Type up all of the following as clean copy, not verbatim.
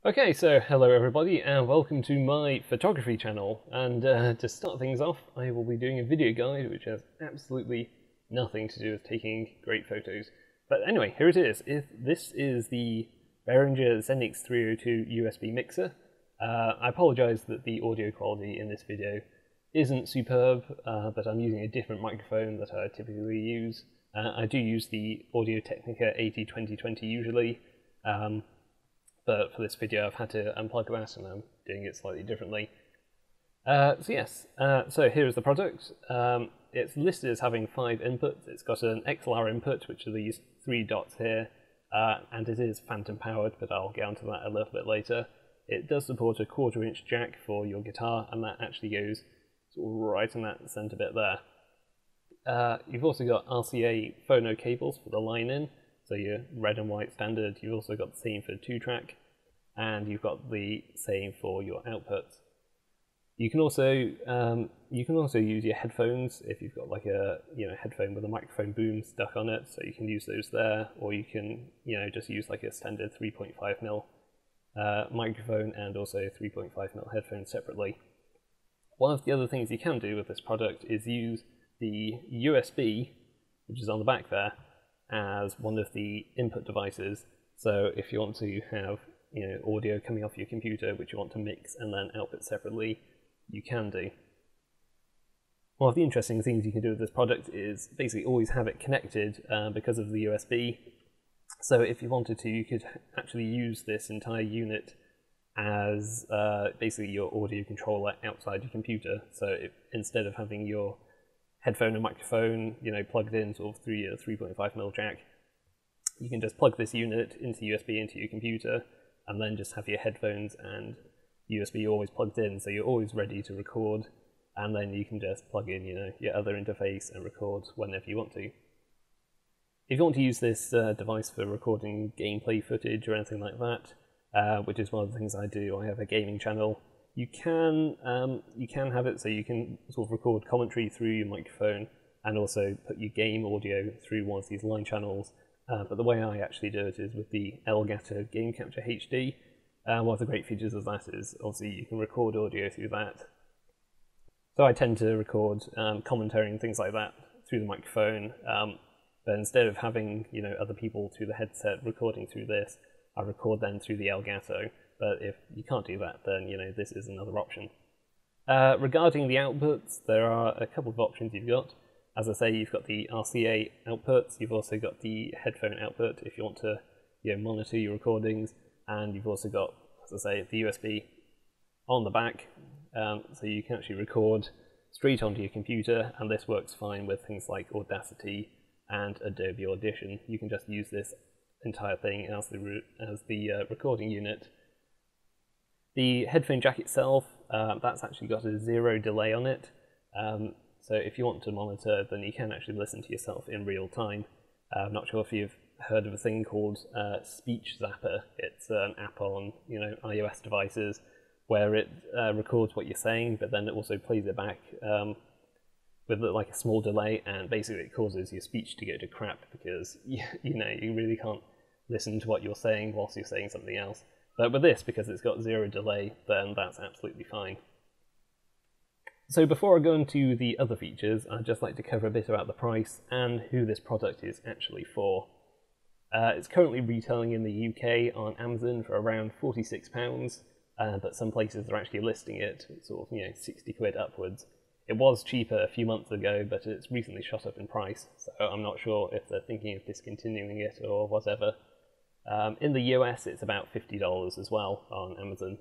Okay, so hello everybody and welcome to my photography channel, and to start things off I will be doing a video guide which has absolutely nothing to do with taking great photos. But anyway, here it is. This is the Behringer Xenyx 302 USB mixer. I apologise that the audio quality in this video isn't superb, but I'm using a different microphone that I typically use. I do use the Audio-Technica 80-2020 usually, but for this video I've had to unplug that and I'm doing it slightly differently. So here's the product. It's listed as having 5 inputs. It's got an XLR input, which are these 3 dots here, and it is phantom powered, but I'll get onto that a little bit later. It does support a 1/4 inch jack for your guitar, and that actually goes sort of right in that centre bit there. You've also got RCA phono cables for the line in, so your red and white standard. You've also got the same for 2-track, and you've got the same for your outputs. You can also use your headphones if you've got like a headphone with a microphone boom stuck on it, so you can use those there, or you can just use like a standard 3.5mm microphone and also 3.5mm headphones separately. One of the other things you can do with this product is use the USB, which is on the back there, as one of the input devices. So if you want to have audio coming off your computer which you want to mix and then output separately, you can do. One of the interesting things you can do with this product is basically always have it connected because of the USB. So if you wanted to, you could actually use this entire unit as basically your audio controller outside your computer. So instead of having your headphone and microphone plugged in sort of through your 3.5mm jack, you can just plug this unit into USB into your computer and then just have your headphones and USB always plugged in, so you're always ready to record, and then you can just plug in your other interface and record whenever you want to. If you want to use this device for recording gameplay footage or anything like that, which is one of the things I do, I have a gaming channel, you can have it so you can sort of record commentary through your microphone and also put your game audio through one of these line channels. But the way I actually do it is with the Elgato Game Capture HD. One of the great features of that is obviously you can record audio through that. So I tend to record commentary and things like that through the microphone, but instead of having other people through the headset recording through this, I record them through the Elgato. But if you can't do that, then this is another option. Regarding the outputs, there are a couple of options you've got. As I say, you've got the RCA outputs, you've also got the headphone output if you want to monitor your recordings, and you've also got, as I say, the USB on the back, so you can actually record straight onto your computer, and this works fine with things like Audacity and Adobe Audition. You can just use this entire thing as the recording unit. The headphone jack itself, that's actually got a 0 delay on it. So if you want to monitor, then you can actually listen to yourself in real time. I'm not sure if you've heard of a thing called Speech Zapper. It's an app on iOS devices where it records what you're saying, but then it also plays it back with like a small delay, and basically it causes your speech to go to crap because you really can't listen to what you're saying whilst you're saying something else. But with this, because it's got 0 delay, then that's absolutely fine. So before I go into the other features, I'd just like to cover a bit about the price and who this product is actually for. It's currently retailing in the UK on Amazon for around £46, but some places are actually listing it sort of 60 quid upwards. It was cheaper a few months ago, but it's recently shot up in price, so I'm not sure if they're thinking of discontinuing it or whatever. In the US, it's about $50 as well on Amazon.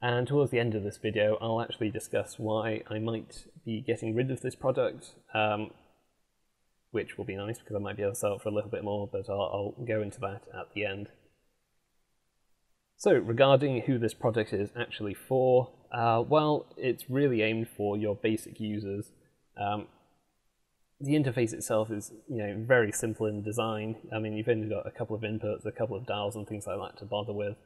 And towards the end of this video, I'll actually discuss why I might be getting rid of this product, which will be nice because I might be able to sell it for a little bit more, but I'll go into that at the end. So regarding who this product is actually for, well, it's really aimed for your basic users. The interface itself is very simple in design. I mean, you've only got a couple of inputs, a couple of dials and things like that to bother with.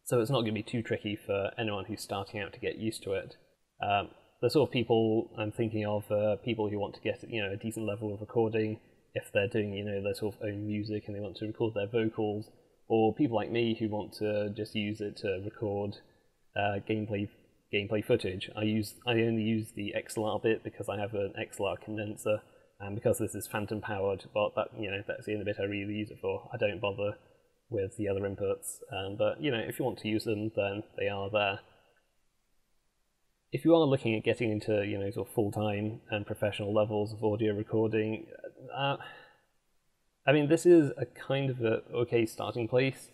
So it's not going to be too tricky for anyone who's starting out to get used to it. The sort of people I'm thinking of are people who want to get a decent level of recording. If they're doing their sort of own music and they want to record their vocals, or people like me who want to just use it to record gameplay footage. I only use the XLR bit because I have an XLR condenser, and because this is phantom powered, well, that's the only bit I really use it for. I don't bother with the other inputs, but if you want to use them, then they are there. If you are looking at getting into sort of full-time and professional levels of audio recording, I mean, this is a kind of a okay starting place.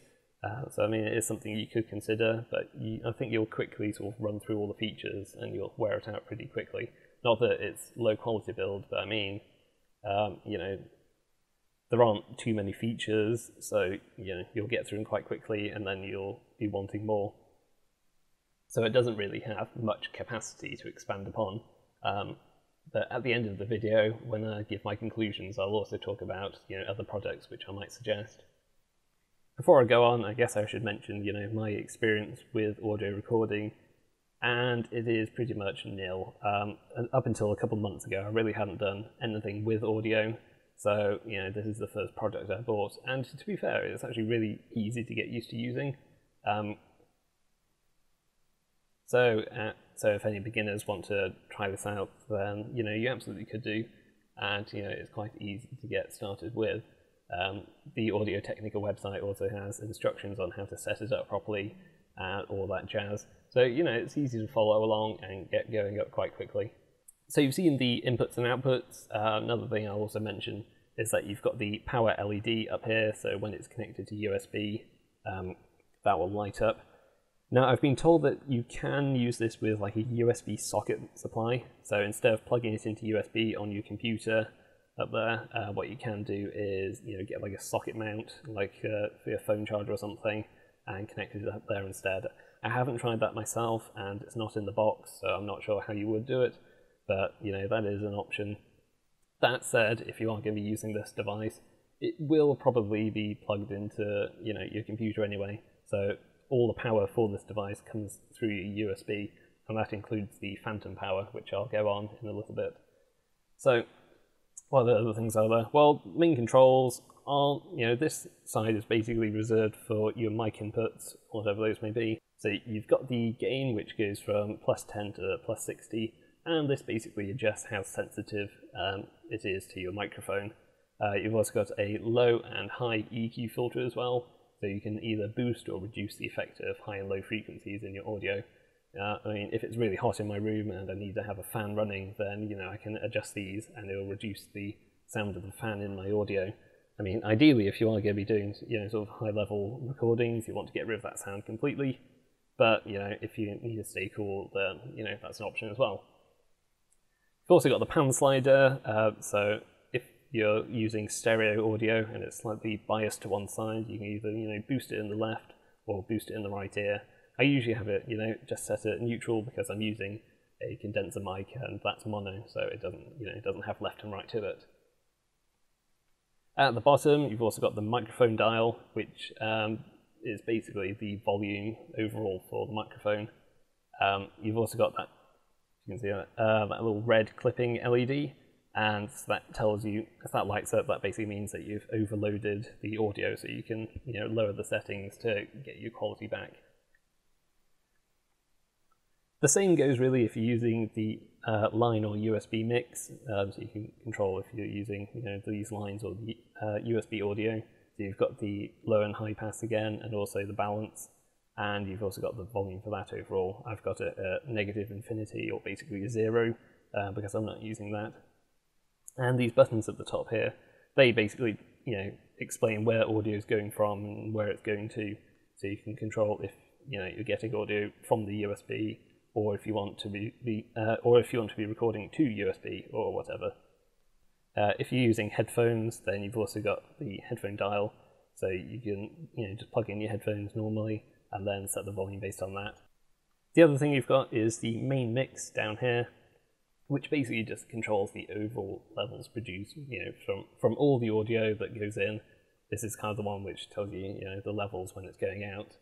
So I mean, it is something you could consider, but I think you'll quickly sort of run through all the features and you'll wear it out pretty quickly. Not that it's low quality build, but I mean, there aren't too many features, so you'll get through them quite quickly, and then you'll be wanting more. So it doesn't really have much capacity to expand upon. But at the end of the video, when I give my conclusions, I'll also talk about other products which I might suggest. Before I go on, I guess I should mention my experience with audio recording, and it is pretty much nil. Up until a couple of months ago, I really hadn't done anything with audio, so this is the first product I bought, and to be fair, it's actually really easy to get used to using. So if any beginners want to try this out, then you absolutely could do, and it's quite easy to get started with. The Audio Technica website also has instructions on how to set it up properly and all that jazz. So it's easy to follow along and get going up quite quickly. So you've seen the inputs and outputs. Another thing I'll also mention is that you've got the power LED up here, so when it's connected to USB, that will light up. Now, I've been told that you can use this with like a USB socket supply. So instead of plugging it into USB on your computer up there, what you can do is get like a socket mount, like for your phone charger or something, and connect it up there instead. I haven't tried that myself, and it's not in the box, so I'm not sure how you would do it, but that is an option. That said, if you are going to be using this device, it will probably be plugged into your computer anyway, so all the power for this device comes through your USB, and that includes the phantom power, which I'll go on in a little bit. So what other things are there? Well, main controls are, this side is basically reserved for your mic inputs, whatever those may be. So you've got the gain, which goes from +10 to +60, and this basically adjusts how sensitive it is to your microphone. You've also got a low and high EQ filter as well, so you can either boost or reduce the effect of high and low frequencies in your audio. I mean, if it's really hot in my room and I need to have a fan running, then I can adjust these and it will reduce the sound of the fan in my audio. I mean, ideally, if you are going to be doing sort of high-level recordings, you want to get rid of that sound completely. But if you need to stay cool, then that's an option as well. You've also got the pan slider, so if you're using stereo audio and it's slightly biased to one side, you can either boost it in the left or boost it in the right ear. I usually have it just set it neutral because I'm using a condenser mic and that's mono, so it doesn't have left and right to it. At the bottom, you've also got the microphone dial, which is basically the volume overall for the microphone. You've also got that, you can see that little red clipping LED, and that tells you, if that lights up, that basically means that you've overloaded the audio, so you can lower the settings to get your quality back. The same goes really if you're using the line or USB mix, so you can control if you're using these lines or the USB audio. So you've got the low and high pass again, and also the balance, and you've also got the volume for that overall. I've got it at negative infinity, or basically 0, because I'm not using that. And these buttons at the top here, they basically explain where audio is going from and where it's going to, so you can control if you're getting audio from the USB, or if you want to be recording to USB or whatever. If you're using headphones, then you've also got the headphone dial, so you can just plug in your headphones normally and then set the volume based on that. The other thing you've got is the main mix down here, which basically just controls the overall levels produced from all the audio that goes in. This is kind of the one which tells you the levels when it's going out.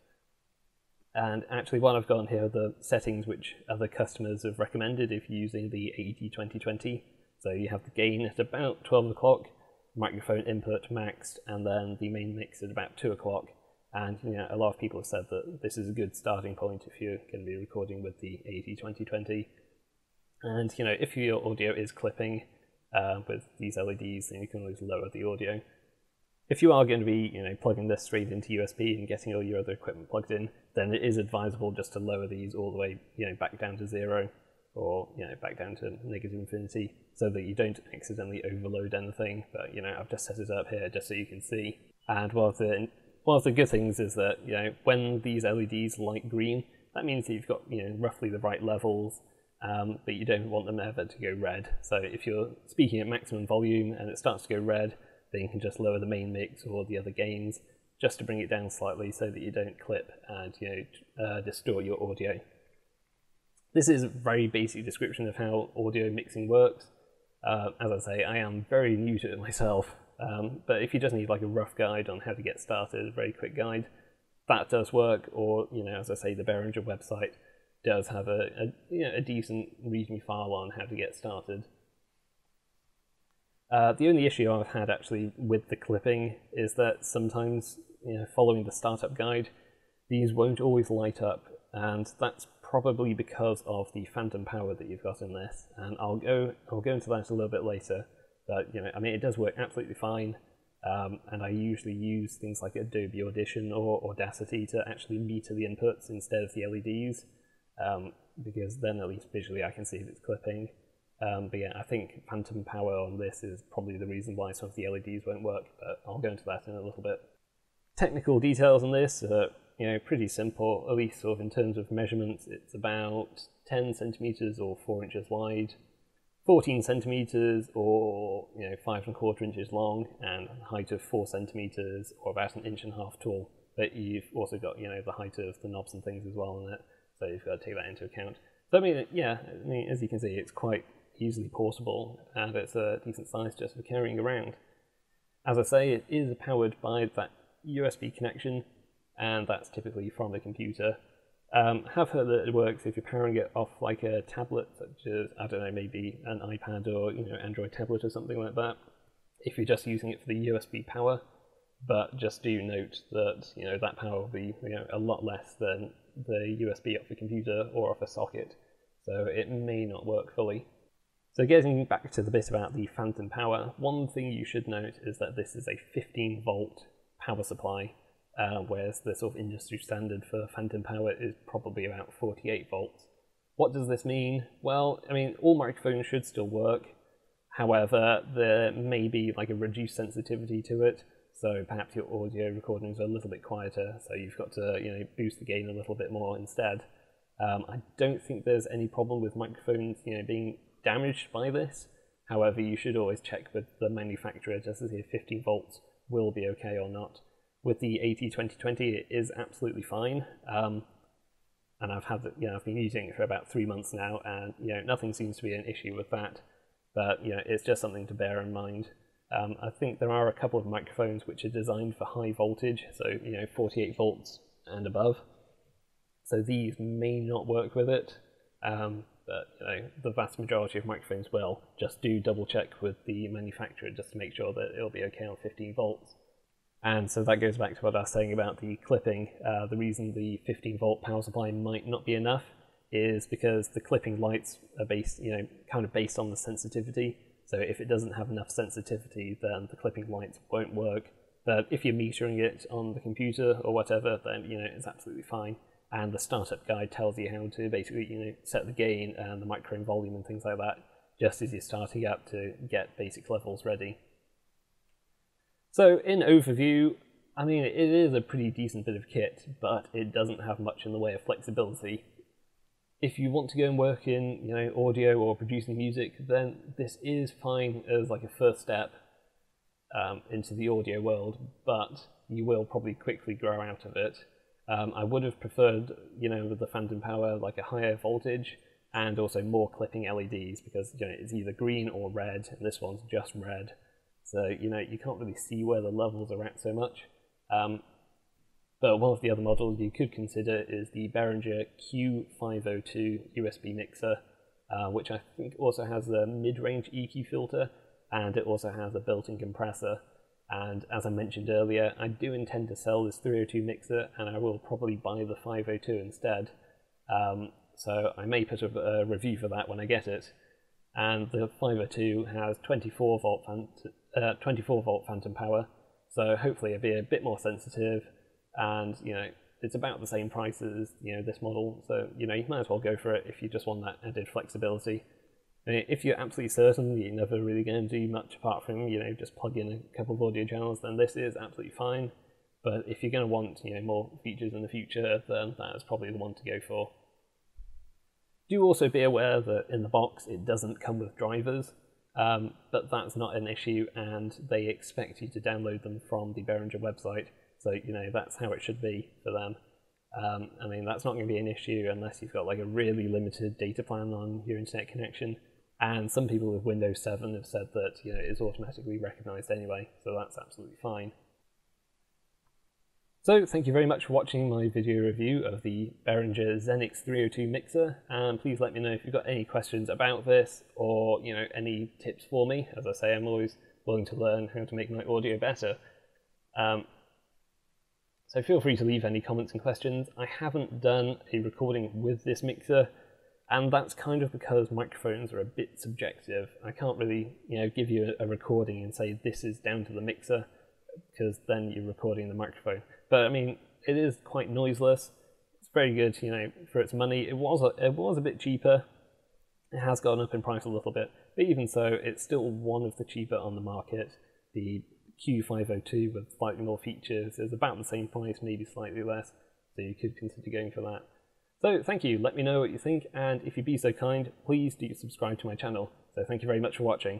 And actually, what I've got on here are the settings which other customers have recommended if you're using the 80-20-20. So you have the gain at about 12 o'clock, microphone input maxed, and then the main mix at about 2 o'clock. And a lot of people have said that this is a good starting point if you're going to be recording with the AT2020. And if your audio is clipping with these LEDs, then you can always lower the audio. If you are going to be plugging this straight into USB and getting all your other equipment plugged in, then it is advisable just to lower these all the way back down to 0, or back down to negative infinity, so that you don't accidentally overload anything. But I've just set it up here just so you can see. And one of the good things is that when these LEDs light green, that means that you've got roughly the right levels, but you don't want them ever to go red. So if you're speaking at maximum volume and it starts to go red, then you can just lower the main mix or the other gains just to bring it down slightly so that you don't clip and distort your audio. This is a very basic description of how audio mixing works. As I say, I am very new to it myself, but if you just need like a rough guide on how to get started, a very quick guide, that does work. Or as I say, the Behringer website does have a decent README file on how to get started. The only issue I've had actually with the clipping is that sometimes, following the startup guide, these won't always light up, and that's probably because of the phantom power that you've got in this. And I'll go into that a little bit later. But I mean, it does work absolutely fine, and I usually use things like Adobe Audition or Audacity to actually meter the inputs instead of the LEDs, because then at least visually I can see if it's clipping. But yeah, I think phantom power on this is probably the reason why some of the LEDs won't work, but I'll go into that in a little bit. Technical details on this are pretty simple, at least sort of in terms of measurements. It's about 10 centimeters or 4 inches wide, 14 centimeters or 5¼ inches long, and a height of 4 centimeters or about 1.5 inches tall. But you've also got the height of the knobs and things as well in it, so you've got to take that into account. So I mean, as you can see, it's quite easily portable, and it's a decent size just for carrying around. As I say, it is powered by that USB connection, and that's typically from the computer. Have heard that it works if you're powering it off like a tablet, such as, I don't know, maybe an iPad or Android tablet or something like that, if you're just using it for the USB power. But just do note that that power will be a lot less than the USB off the computer or off a socket, so it may not work fully. So getting back to the bit about the phantom power, one thing you should note is that this is a 15-volt power supply, whereas the sort of industry standard for phantom power is probably about 48 volts. What does this mean? Well, I mean, all microphones should still work. However, there may be like a reduced sensitivity to it, so perhaps your audio recordings are a little bit quieter, so you've got to boost the gain a little bit more instead. I don't think there's any problem with microphones being damaged by this. However, you should always check with the manufacturer just to see if 15 volts will be okay or not. With the AT2020, it is absolutely fine, and I've been using it for about 3 months now, and nothing seems to be an issue with that. But it's just something to bear in mind. I think there are a couple of microphones which are designed for high voltage, so 48 volts and above. So these may not work with it, but the vast majority of microphones will. Just do double check with the manufacturer just to make sure that it'll be okay on 15 volts. And so that goes back to what I was saying about the clipping. The reason the 15-volt power supply might not be enough is because the clipping lights are based, kind of based on the sensitivity. So if it doesn't have enough sensitivity, then the clipping lights won't work. But if you're metering it on the computer or whatever, then it's absolutely fine. And the startup guide tells you how to basically set the gain and the microphone volume and things like that, just as you're starting up to get basic levels ready. So in overview, I mean, it is a pretty decent bit of kit, but it doesn't have much in the way of flexibility. If you want to go and work in audio or producing music, then this is fine as like a first step into the audio world, but you will probably quickly grow out of it. I would have preferred, with the phantom power, like a higher voltage and also more clipping LEDs, because it's either green or red, and this one's just red. So you can't really see where the levels are at so much. But one of the other models you could consider is the Behringer Q502 USB mixer, which I think also has a mid-range EQ filter, and it also has a built-in compressor. And as I mentioned earlier, I do intend to sell this 302 mixer, and I will probably buy the 502 instead. So I may put a review for that when I get it. And the 502 has 24 volt phantom power, so hopefully it'll be a bit more sensitive, and it's about the same price as this model, so you might as well go for it if you just want that added flexibility. I mean, if you're absolutely certain you're never really going to do much apart from just plug in a couple of audio channels, then this is absolutely fine. But if you're going to want more features in the future, then that is probably the one to go for. Do also be aware that in the box it doesn't come with drivers, but that's not an issue, and they expect you to download them from the Behringer website, so that's how it should be for them. I mean, that's not going to be an issue unless you've got like a really limited data plan on your internet connection, and some people with Windows 7 have said that it's automatically recognised anyway, so that's absolutely fine. So thank you very much for watching my video review of the Behringer Xenyx 302 mixer, and please let me know if you've got any questions about this, or any tips for me. As I say, I'm always willing to learn how to make my audio better. So feel free to leave any comments and questions. I haven't done a recording with this mixer, and that's kind of because microphones are a bit subjective. I can't really give you a recording and say this is down to the mixer, because then you're recording the microphone. But I mean, it is quite noiseless. It's very good, for its money. It was a bit cheaper. It has gone up in price a little bit, but even so, it's still one of the cheaper on the market. The Q502 with slightly more features is about the same price, maybe slightly less, so you could consider going for that. So thank you. Let me know what you think, and if you'd be so kind, please do subscribe to my channel. So thank you very much for watching.